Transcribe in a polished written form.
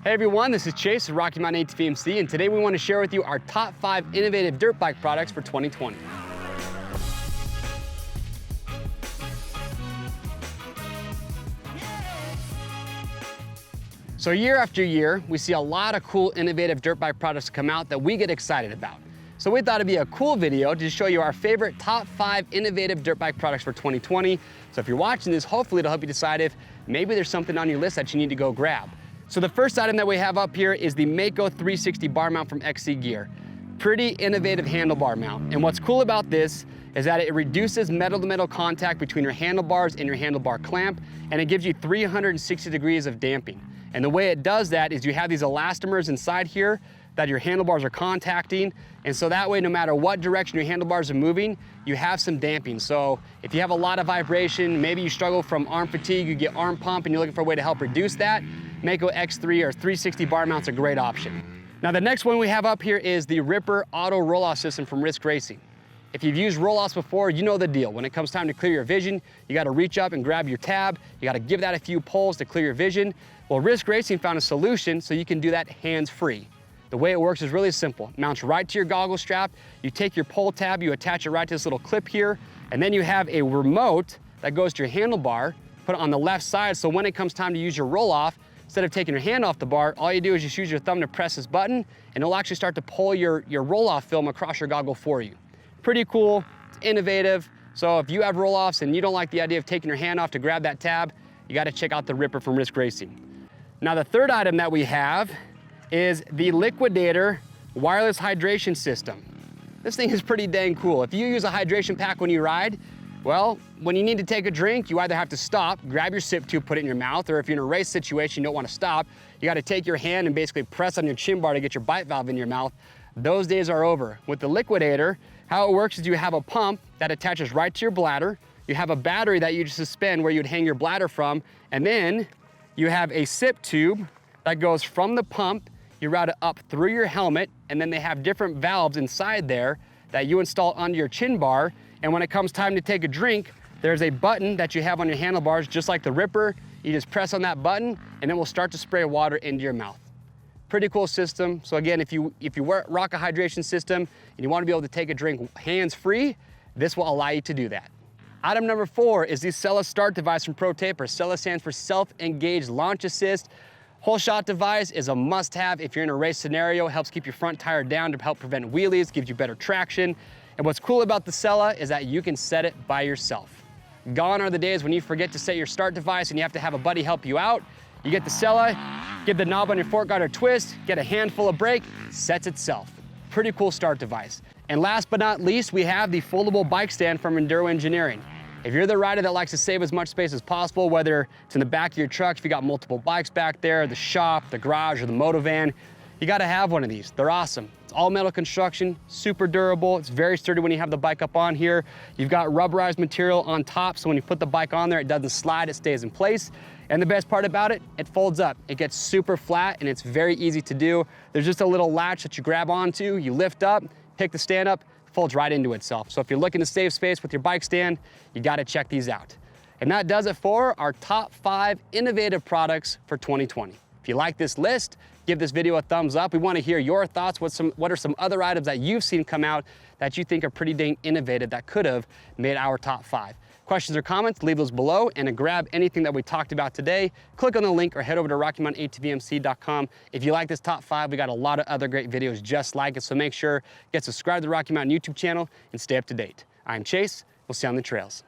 Hey everyone, this is Chase at Rocky Mountain ATV MC, and today we want to share with you our top 5 innovative dirt bike products for 2020. So year after year, we see a lot of cool innovative dirt bike products come out that we get excited about. So we thought it'd be a cool video to show you our favorite top 5 innovative dirt bike products for 2020. So if you're watching this, hopefully it'll help you decide if maybe there's something on your list that you need to go grab. So the first item that we have up here is the Mako 360 bar mount from XC Gear. Pretty innovative handlebar mount. And what's cool about this is that it reduces metal-to-metal contact between your handlebars and your handlebar clamp, and it gives you 360 degrees of damping. And the way it does that is you have these elastomers inside here that your handlebars are contacting, and so that way no matter what direction your handlebars are moving, you have some damping. So if you have a lot of vibration, maybe you struggle from arm fatigue, you get arm pump and you're looking for a way to help reduce that, Mako X3 or 360 bar mount's a great option. Now the next one we have up here is the Ripper Auto Roll-Off System from Risk Racing. If you've used roll-offs before, you know the deal. When it comes time to clear your vision, you gotta reach up and grab your tab, you gotta give that a few pulls to clear your vision. Well, Risk Racing found a solution so you can do that hands-free. The way it works is really simple. It mounts right to your goggle strap, you take your pull tab, you attach it right to this little clip here, and then you have a remote that goes to your handlebar, put it on the left side, so when it comes time to use your roll-off, instead of taking your hand off the bar, all you do is just use your thumb to press this button, and it'll actually start to pull your roll-off film across your goggle for you. Pretty cool, it's innovative, so if you have roll-offs and you don't like the idea of taking your hand off to grab that tab, you gotta check out the Ripper from Risk Racing. Now the third item that we have is the Liquidator wireless hydration system. This thing is pretty dang cool. If you use a hydration pack when you ride, well, when you need to take a drink, you either have to stop, grab your sip tube, put it in your mouth, or if you're in a race situation, you don't want to stop, you got to take your hand and basically press on your chin bar to get your bite valve in your mouth. Those days are over. With the Liquidator, how it works is you have a pump that attaches right to your bladder, you have a battery that you just suspend where you'd hang your bladder from, and then you have a sip tube that goes from the pump, you route it up through your helmet, and then they have different valves inside there that you install under your chin bar. And when it comes time to take a drink, there's a button that you have on your handlebars, just like the Ripper. You just press on that button and it will start to spray water into your mouth. Pretty cool system. So again, if you rock a hydration system and you want to be able to take a drink hands-free, this will allow you to do that. Item number 4 is the Sella Start device from Protaper. Sella stands for Self-Engaged Launch Assist. Whole shot device is a must-have if you're in a race scenario. It helps keep your front tire down to help prevent wheelies, gives you better traction. And what's cool about the Sella is that you can set it by yourself. Gone are the days when you forget to set your start device and you have to have a buddy help you out. You get the Sella, give the knob on your fork guard a twist, get a handful of brake, sets itself. Pretty cool start device. And last but not least, we have the foldable bike stand from Enduro Engineering. If you're the rider that likes to save as much space as possible, whether it's in the back of your truck, if you got multiple bikes back there, the shop, the garage, or the moto van, you gotta have one of these. They're awesome. It's all metal construction, super durable. It's very sturdy when you have the bike up on here. You've got rubberized material on top, so when you put the bike on there, it doesn't slide, it stays in place. And the best part about it, it folds up. It gets super flat and it's very easy to do. There's just a little latch that you grab onto, you lift up, pick the stand up, folds right into itself. So if you're looking to save space with your bike stand, you gotta check these out. And that does it for our top 5 innovative products for 2020. If you like this list, give this video a thumbs up. We wanna hear your thoughts. What are some other items that you've seen come out that you think are pretty dang innovative that could have made our top 5? Questions or comments, leave those below, and to grab anything that we talked about today, click on the link or head over to RockyMountainATVMC.com. If you like this top 5, we got a lot of other great videos just like it, so make sure get subscribed to the Rocky Mountain YouTube channel and stay up to date. I'm Chase, we'll see you on the trails.